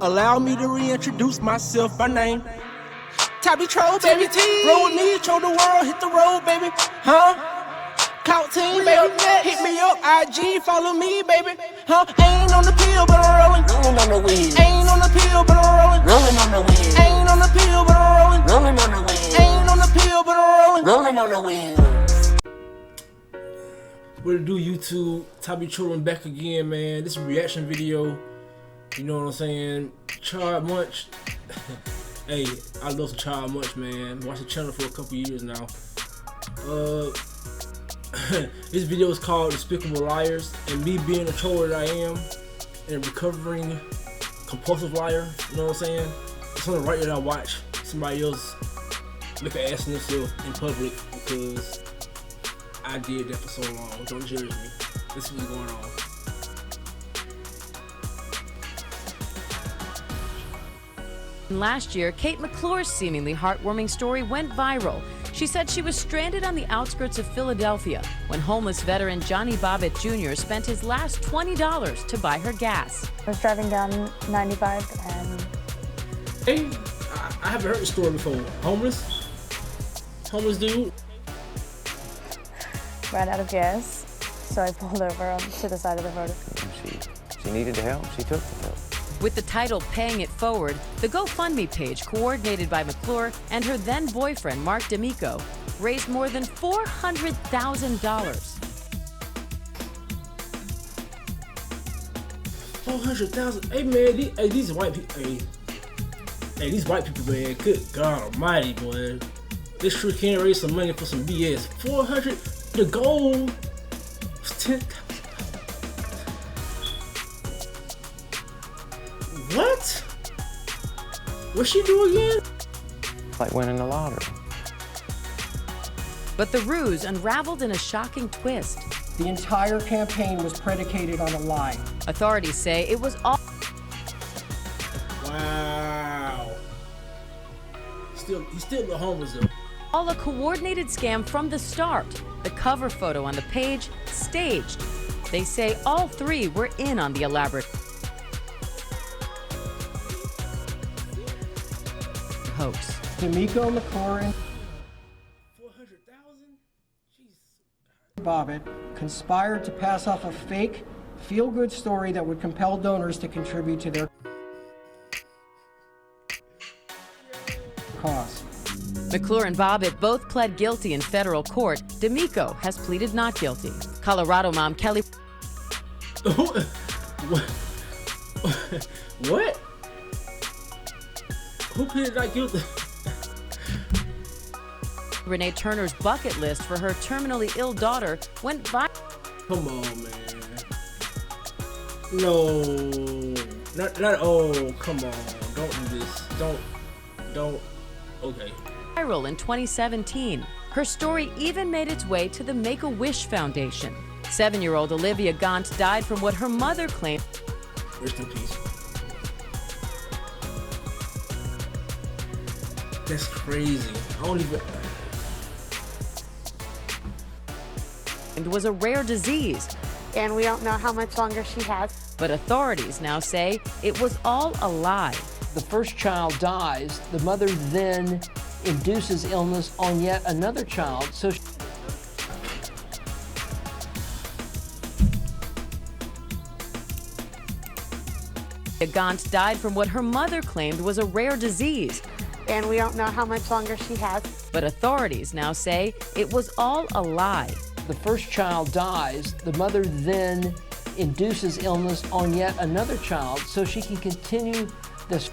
Allow me to reintroduce myself by name. Tabby Troll, baby. Roll with me, show the world, hit the road, baby. Huh? Count team, baby. Hit me up, IG, follow me, baby. Huh? Ain't on the pill, but I'm rolling. Rolling on the weed. Ain't on the pill, but I'm rolling. Rolling on the weed. Ain't on the pill, but I'm rolling. Rolling on the weed. Ain't on the pill, but I'm rolling. Rolling on the weed. What it do, YouTube? Tabby Children back again, man. This is a reaction video. You know what I'm saying? Chod Munch. Hey, I love some Chod Munch, man. Watched the channel for a couple years now. This video is called Despicable Liars, and me being a troller that I am, and a recovering compulsive liar, you know what I'm saying? It's only right that I watch somebody else look at ass themselves in public because I did that for so long. Don't judge me. This is what's going on. Last year, Kate McClure's seemingly heartwarming story went viral. She said she was stranded on the outskirts of Philadelphia when homeless veteran Johnny Bobbitt Jr. spent his last $20 to buy her gas. I was driving down 95 and... Hey, I haven't heard the story before. Homeless dude. ran out of gas, so I pulled over to the side of the road. She needed the help. She took the help. With the title Paying It Forward, the GoFundMe page, coordinated by McClure and her then boyfriend, Mark D'Amico, raised more than $400,000. 400,000. Hey man, these white people. Hey, these white people, man. Good God Almighty, boy. They sure can't raise some money for some BS. 400. The goal was 10,000. What? What's she do again? Like winning the lottery. But the ruse unraveled in a shocking twist. The entire campaign was predicated on a lie. Authorities say it was all... Wow. He's still the homeless though. All a coordinated scam from the start. The cover photo on the page, staged. They say all three were in on the elaborate hoax. D'Amico, McClure, and 400,000? Jeez. Bobbitt conspired to pass off a fake, feel-good story that would compel donors to contribute to their cause. McClure and Bobbitt both pled guilty in federal court. D'Amico has pleaded not guilty. Colorado mom Kelly... What? Who pleaded not guilty? Renee Turner's bucket list for her terminally ill daughter went viral. Come on, man. No. Not, oh, come on. Don't do this. Don't. Okay. Viral in 2017. Her story even made its way to the Make-A-Wish Foundation. 7-year-old Olivia Gaunt died from what her mother claimed. Rest in peace. That's crazy. I don't even... It was a rare disease. And we don't know how much longer she has. But authorities now say it was all a lie. The first child dies, the mother then induces illness on yet another child, so Gaunt died from what her mother claimed was a rare disease. And we don't know how much longer she has. But authorities now say it was all a lie. the first child dies, the mother then induces illness on yet another child so she can continue this.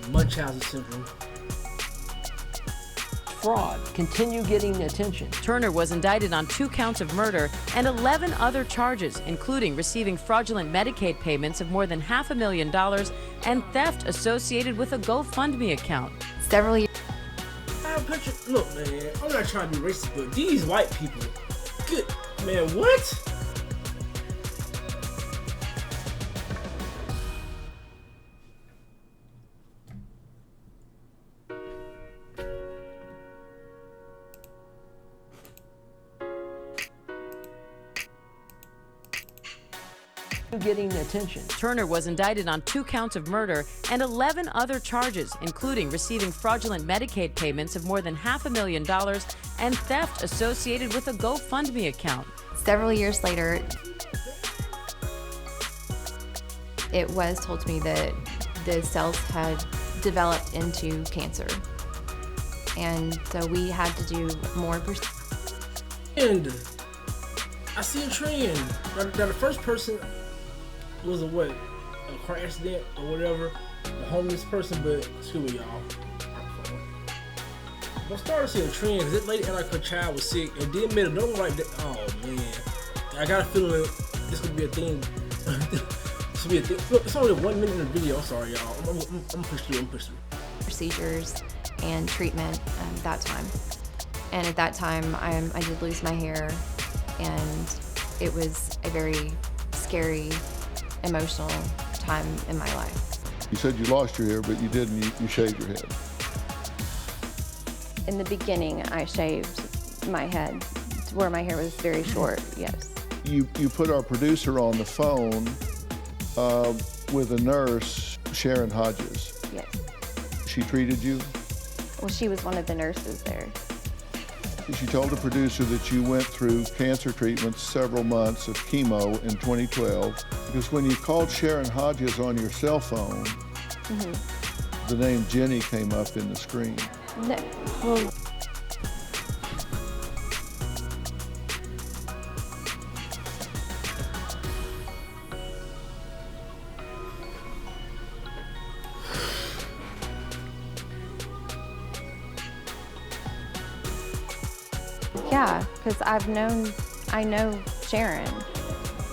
Munchausen syndrome. Fraud, continue getting attention. Turner was indicted on 2 counts of murder and 11 other charges, including receiving fraudulent Medicaid payments of more than $500,000 and theft associated with a GoFundMe account. Several years. Look, man, I'm not trying to be racist, but these white people, good, man, what? getting attention. Turner was indicted on 2 counts of murder and 11 other charges, including receiving fraudulent Medicaid payments of more than $500,000 and theft associated with a GoFundMe account. Several years later, it was told to me that the cells had developed into cancer. And so we had to do more. And I see a trend. Now the first person was a car accident or whatever, a homeless person, but excuse me, y'all. I'm starting to see a trend because that lady acted like her child was sick and then made another one like that. Oh man, I got a feeling this could be a thing. This could be a thing. Look, it's only 1 minute in the video. I'm sorry, y'all. I'm push through. Procedures and treatment that time. And at that time, I did lose my hair, and it was a very scary, emotional time in my life. You said you lost your hair, but you didn't. You shaved your head. In the beginning, I shaved my head to where my hair was very short, yes. You put our producer on the phone with a nurse, Sharon Hodges. Yes. She treated you? Well, she was one of the nurses there. She told the producer that you went through cancer treatments, several months of chemo in 2012, because when you called Sharon Hodges on your cell phone, the name Jenny came up in the screen. No, well, yeah, because I know Sharon.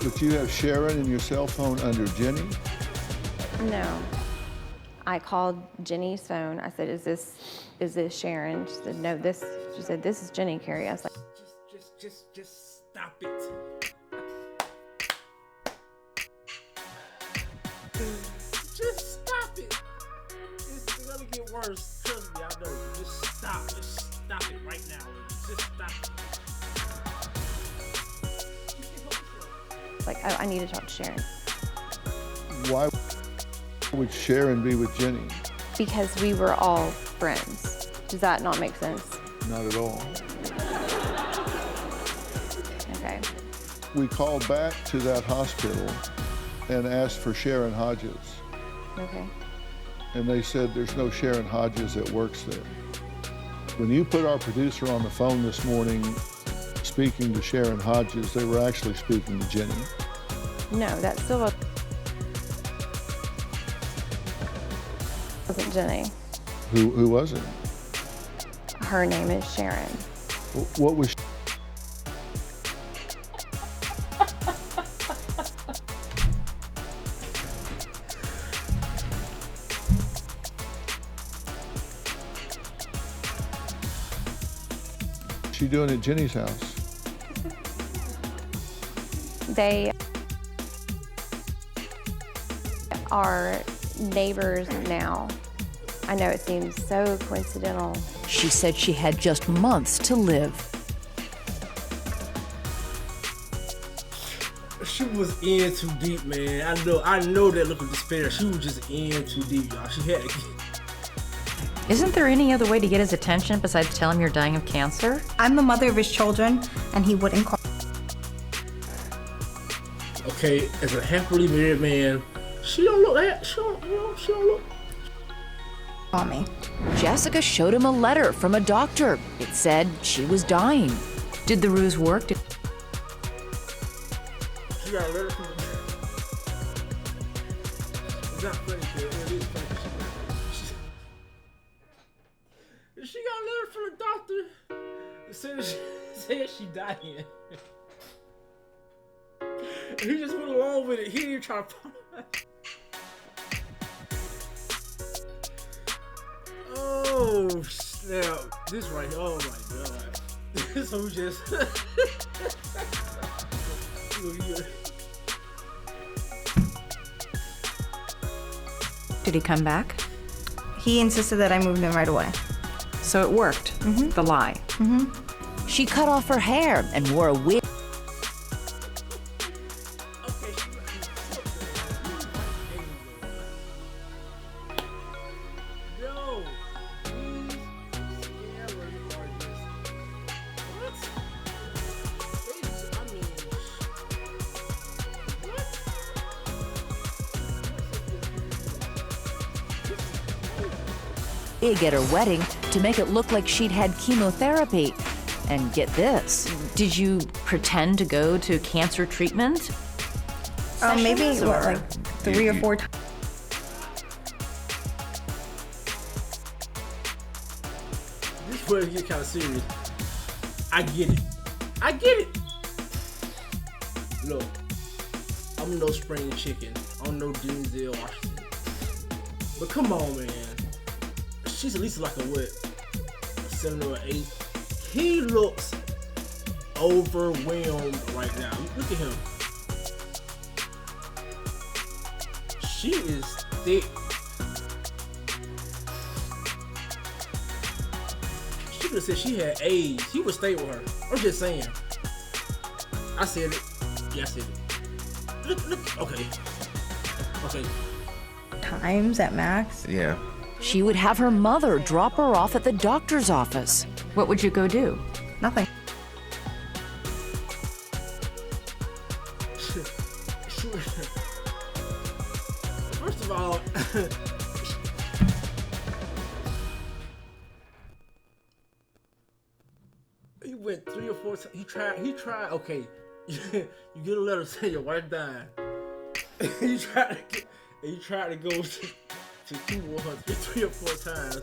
But you have Sharon in your cell phone under Jenny? No. I called Jenny's phone. I said, is this Sharon? She said, no, she said, this is Jenny, Carrie. I was like, Just stop it. Just stop it. It's gonna get worse. Trust me, I know. Just stop it right now. Just stop it. like, I need to talk to Sharon. Why would Sharon be with Jenny? Because we were all friends. Does that not make sense? Not at all. Okay. We called back to that hospital and asked for Sharon Hodges. Okay. And they said there's no Sharon Hodges that works there. When you put our producer on the phone this morning speaking to Sharon Hodges, they were actually speaking to Jenny. No, that's still wasn't Jenny. Who was it? Her name is Sharon. What was she doing at Jenny's house? They are neighbors now. I know it seems so coincidental. She said she had just months to live. She was in too deep, man. I know that look of despair. She was just in too deep, y'all. She had to. Isn't there any other way to get his attention besides tell him you're dying of cancer? I'm the mother of his children, and he wouldn't call. Okay, as a happily married man, she don't look that. She don't look. On me. Jessica showed him a letter from a doctor. It said she was dying. Did the ruse work? She got a letter from the... It's not funny, kid. It is funny. She got a letter from the doctor that said she dying. He just went along with it. He didn't even try to... Oh, snap. This right here. Oh, my God. So we just... Did he come back? He insisted that I moved him right away. So it worked, the lie. She cut off her hair and wore a wig. big at her wedding to make it look like she'd had chemotherapy. And get this. Did you pretend to go to cancer treatment? Maybe sessions, or- like 3 or 4 times. This is where it gets kind of serious. I get it. I get it. Look, I'm no spring chicken. I'm no Denzel Washington. But come on, man. She's at least like a what? 7 or 8. He looks overwhelmed right now. Look at him. She is thick. She could have said she had AIDS. He would stay with her. I'm just saying. I said it. Yeah, I said it. Look. Okay. Times at max. Yeah. She would have her mother drop her off at the doctor's office. What would you go do? Nothing. First of all, he went 3 or 4 times. He tried. Okay, you get a letter saying your wife died. He tried to go to chemo with her 3 or 4 times,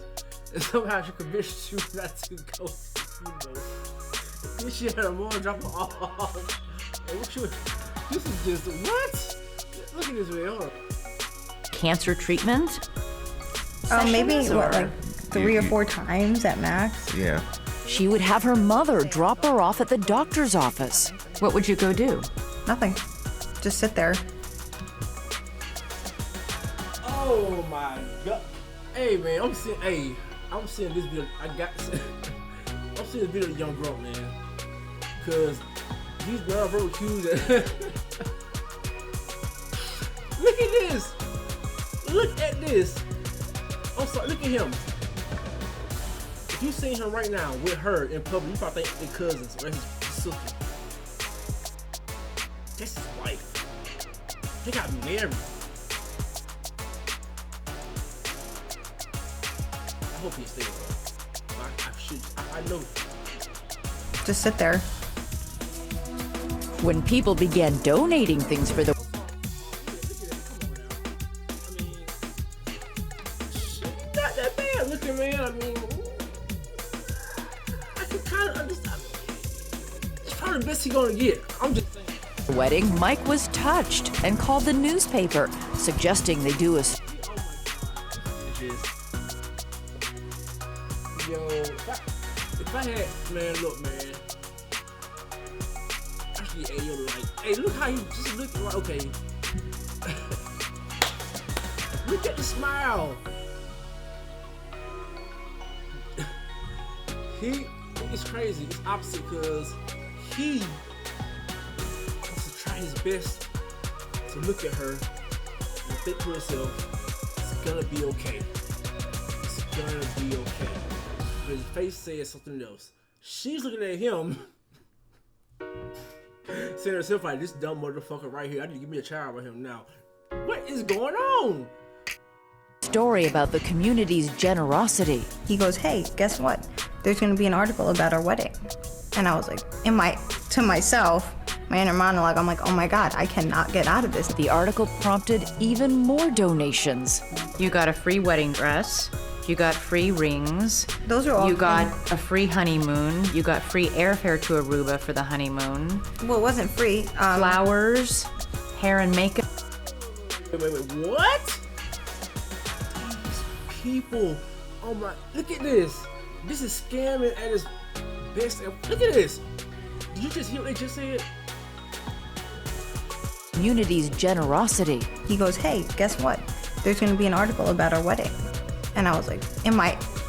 and somehow she convinced you not to go to chemo. Then she had her mom drop her off. And this is just what? Look at this man. Hold on. Cancer treatment? Maybe Sessions, or- like 3 or 4 times at max. Yeah. She would have her mother drop her off at the doctor's office. What would you go do? Nothing. Just sit there. Oh my god. Hey man, I'm seeing this video. I'm seeing this video of young girl, man. Cause these non-verbal cues Look at this. Look at this. I'm sorry, look at him. If you seen him right now with her in public, you probably think they're cousins or his sister. That's his wife. They got married. I hope he stays with her. I know. Just sit there. When people began donating things for the Not that bad looking, man. I mean, I can kind of understand. It's probably the best he's gonna get. I'm just saying. wedding, Mike was touched and called the newspaper, suggesting they do a Yo, if I had, man, look, man. Actually, hey, yo, like, hey, look how he just looking like, okay. Look at the smile. It's crazy. It's opposite because he wants to try his best to look at her and think to himself, it's gonna be okay. It's gonna be okay. But his face says something else. She's looking at him, saying to herself like, this dumb motherfucker right here, I need to give me a child with him now. What is going on? Story about the community's generosity. He goes, hey, guess what? There's gonna be an article about our wedding. And I was like, to myself, my inner monologue, I'm like, oh my God, I cannot get out of this. The article prompted even more donations. You got a free wedding dress. You got free rings. Those are all. You got a free honeymoon. You got free airfare to Aruba for the honeymoon. Well, it wasn't free. Flowers, hair and makeup. Wait, what? These people, oh my, look at this. This is scamming at its best. Look at this. Did you just hear what they just said? Community's generosity. He goes, hey, guess what? There's gonna be an article about our wedding. And I was like,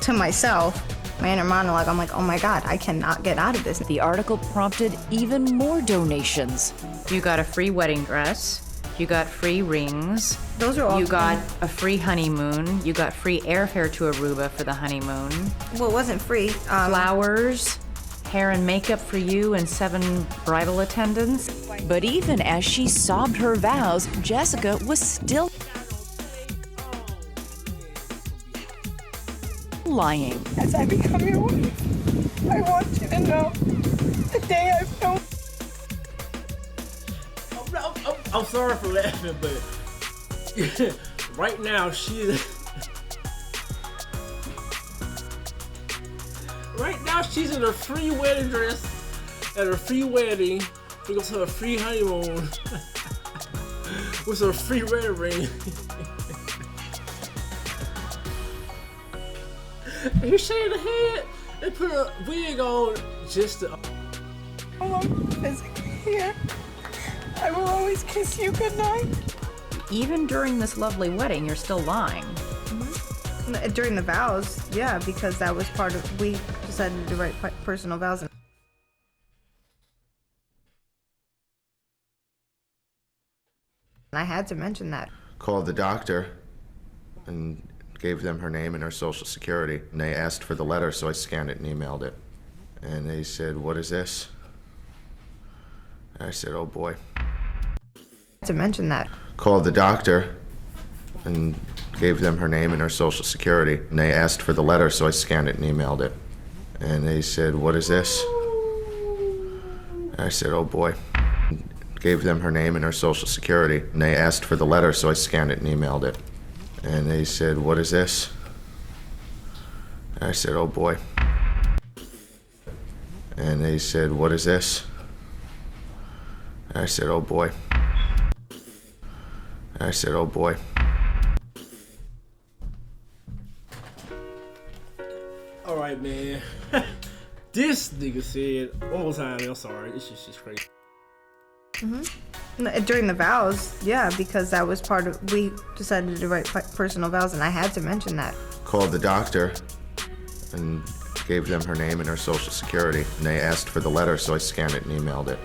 to myself, my inner monologue, I'm like, oh my God, I cannot get out of this. The article prompted even more donations. You got a free wedding dress. You got free rings. Those are all. You got a free honeymoon. You got free airfare to Aruba for the honeymoon. Well, it wasn't free. Flowers, hair and makeup for you and 7 bridal attendants. But even as she sobbed her vows, Jessica was still lying. As I become your wife, I want you to know the day I felt. I'm sorry for laughing, but right now she's in a free wedding dress at her free wedding. We go to a free honeymoon with a free wedding ring. He shaved the head and put a wig on just to. I'm physically here. I will always kiss you goodnight. Even during this lovely wedding, you're still lying. During the vows, yeah, because that was part of, we decided to write personal vows. And I had to mention that. Called the doctor and gave them her name and her social security. And they asked for the letter, so I scanned it and emailed it. And they said, "What is this?" I said, "Oh boy." To mention that. Called the doctor and gave them her name and her social security. And they asked for the letter, so I scanned it and emailed it. And they said, "What is this?" I said, "Oh boy." Gave them her name and her social security. And they asked for the letter, so I scanned it and emailed it. And they said, "What is this?" I said, "Oh boy." And they said, "What is this?" I said, "Oh boy." I said, "Oh boy." All right, man. This nigga said, one more time, I'm sorry, this is just crazy. During the vows, yeah, because that was part of, we decided to write personal vows, and I had to mention that. Called the doctor and gave them her name and her social security. And they asked for the letter, so I scanned it and emailed it.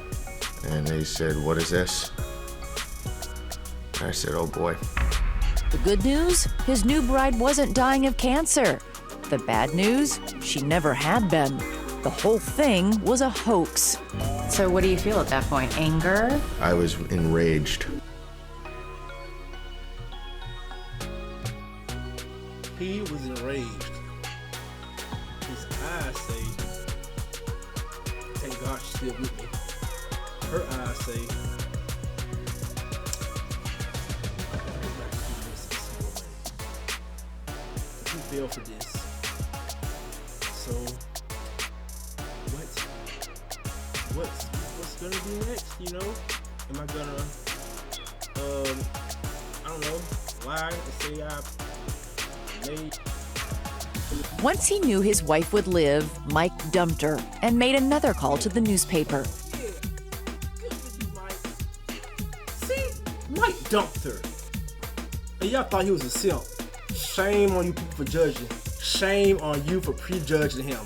And they said, "What is this?" I said, "Oh boy." The good news? His new bride wasn't dying of cancer. The bad news? She never had been. The whole thing was a hoax. So what do you feel at that point? Anger? I was enraged. He was enraged. His eyes say, "Thank God she's still with me." Her eyes say, "He fell for this." So, what's gonna be next? You know, am I gonna, I don't know, lie and say I made? Once he knew his wife would live, Mike dumped her and made another call to the newspaper. See, Mike dumped her. And y'all thought he was a simp. Shame on you people for judging. Shame on you for prejudging him.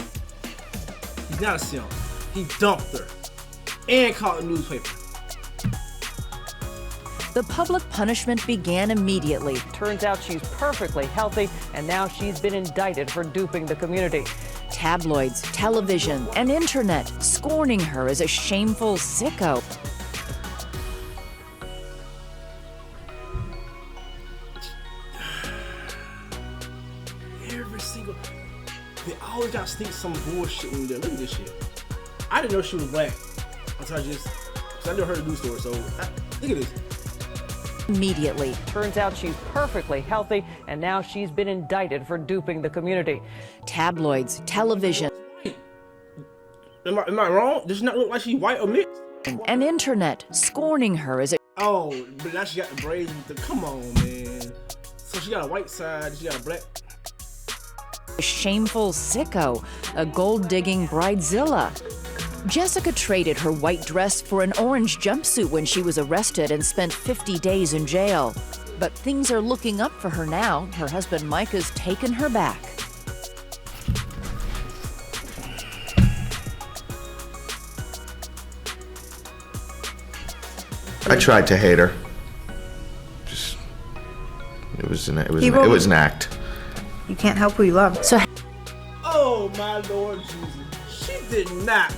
He's not a simp. He dumped her and called the newspaper. The public punishment began immediately. Turns out she's perfectly healthy, and now she's been indicted for duping the community. Tabloids, television, and internet scorning her as a shameful sicko. Every single, they always got to sneak some bullshit in there. Look at this shit. I didn't know she was black until because I never heard the news story. So look at this. Immediately. Turns out she's perfectly healthy, and now she's been indicted for duping the community. Tabloids, television. Am I wrong? Does she not look like she's white or mixed? And internet scorning her as a... Oh, but now she got the braids. Come on, man. So she got a white side, she got a black. A shameful sicko, a gold-digging bridezilla. Jessica traded her white dress for an orange jumpsuit when she was arrested and spent 50 days in jail. But things are looking up for her now. Her husband Mike has taken her back. I tried to hate her. Just, it was an act. You can't help who you love. So. Oh my Lord Jesus! She did not.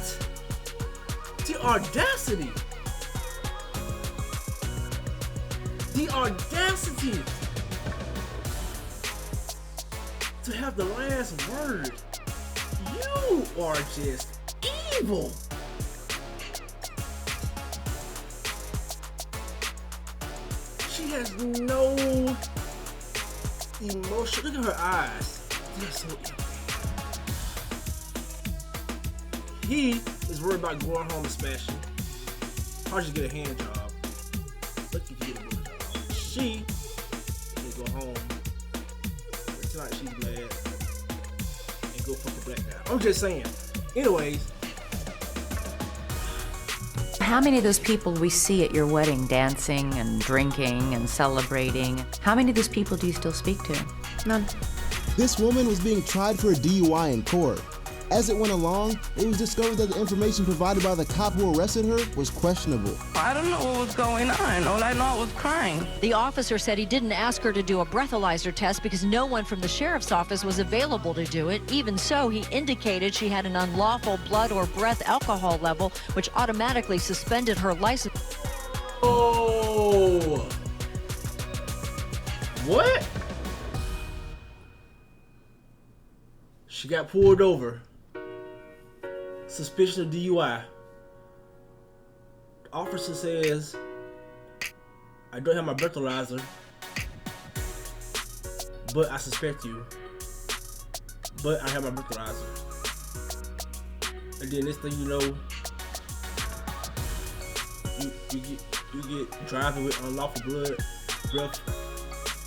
The audacity. The audacity to have the last word. You are just evil. She has no emotion. Look at her eyes. They're so evil. He is worried about going home and smashing. I'll just get a hand job. Look, you can get a blowjob. She can go home. Tonight she's glad and go fuck a black guy. I'm just saying. Anyways. How many of those people we see at your wedding dancing and drinking and celebrating, how many of those people do you still speak to? None. This woman was being tried for a DUI in court. As it went along, it was discovered that the information provided by the cop who arrested her was questionable. I don't know what was going on. All I know I was crying. The officer said he didn't ask her to do a breathalyzer test because no one from the sheriff's office was available to do it. Even so, he indicated she had an unlawful blood or breath alcohol level, which automatically suspended her license. Oh! What? She got pulled over. Suspicion of DUI. The officer says, I don't have my breathalyzer, but I suspect you. But I have my breathalyzer. And then next thing you know, you get driving with unlawful blood, breath,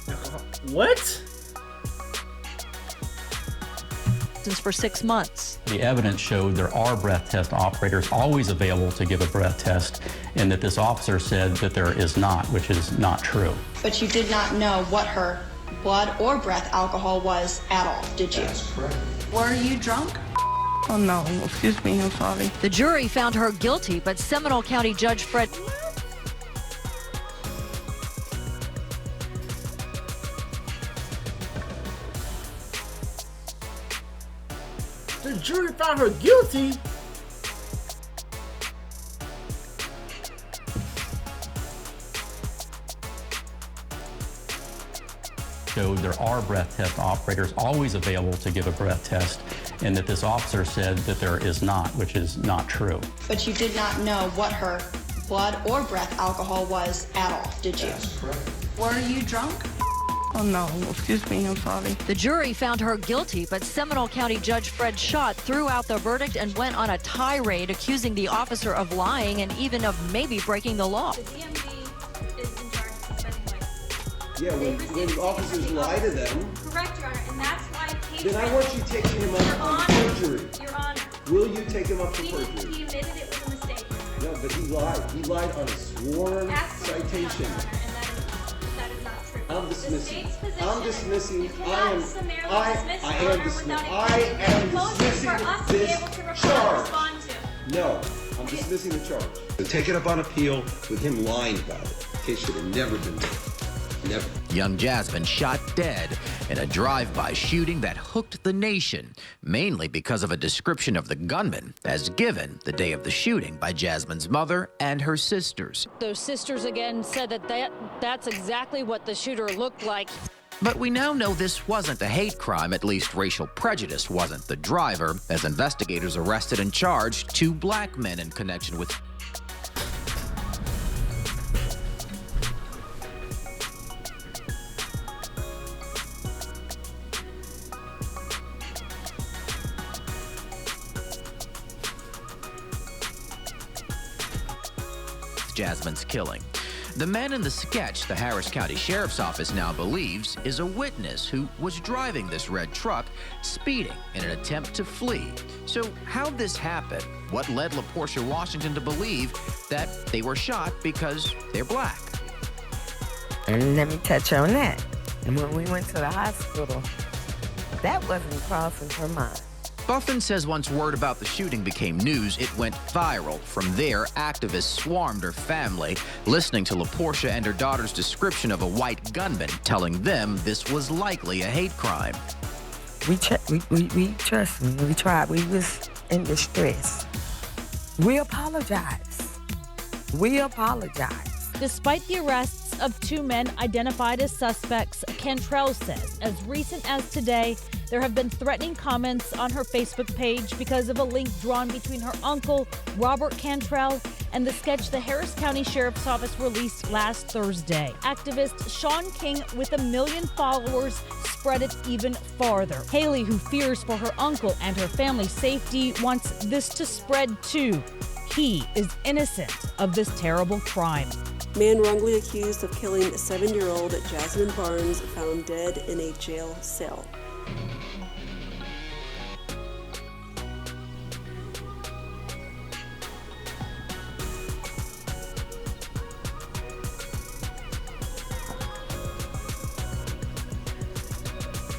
alcohol. What? For 6 months. The evidence showed there are breath test operators always available to give a breath test, and that this officer said that there is not, which is not true. But you did not know what her blood or breath alcohol was at all, did you? That's correct. Were you drunk? Oh no, excuse me, I'm sorry. The jury found her guilty, but Seminole County Judge Fred... The jury found her guilty. So there are breath test operators always available to give a breath test, and that this officer said that there is not, which is not true. But you did not know what her blood or breath alcohol was at all, did you? That's correct. Were you drunk? Oh no, excuse me, I'm sorry. The jury found her guilty, but Seminole County Judge Fred Schott threw out the verdict and went on a tirade accusing the officer of lying and even of maybe breaking the law. The DMV is in charge of suspending license. Yeah, when officers lie to them. Correct, Your Honor, and that's why Kate... Then I want you taking him up on perjury. Your Honor. Will you take him up for perjury? He admitted it was a mistake. No, but he lied. He lied on a sworn Absolutely citation. not, Your Honor, and that is not true. I'm dismissing. I'm dismissing. You cannot summarily dismiss, Your Honor, without a motion for us to be able to respond to. No, I'm dismissing the charge. So take it up on appeal with him lying about it. The case should have never been made. Never. Young Jasmine shot dead in a drive-by shooting that hooked the nation, mainly because of a description of the gunman as given the day of the shooting by Jasmine's mother and her sisters. Those sisters again said that's exactly what the shooter looked like. But we now know this wasn't a hate crime, at least racial prejudice wasn't the driver, as investigators arrested and charged 2 black men in connection with Jasmine's killing. The man in the sketch the Harris County Sheriff's Office now believes is a witness who was driving this red truck, speeding in an attempt to flee. So how'd this happen? What led LaPortia Washington to believe that they were shot because they're black? And let me touch on that. And when we went to the hospital, that wasn't crossing her mind. Buffin says once word about the shooting became news, it went viral. From there, activists swarmed her family, listening to LaPortia and her daughter's description of a white gunman, telling them this was likely a hate crime. We trust me, we tried. We was in distress. We apologize. We apologize. Despite the arrests of 2 men identified as suspects, Cantrell says as recent as today, There have been threatening comments on her Facebook page because of a link drawn between her uncle, Robert Cantrell, and the sketch the Harris County Sheriff's Office released last Thursday. Activist Sean King, with 1 million followers, spread it even farther. Haley, who fears for her uncle and her family's safety, wants this to spread too. He is innocent of this terrible crime. Man wrongly accused of killing a 7-year-old Jasmine Barnes found dead in a jail cell.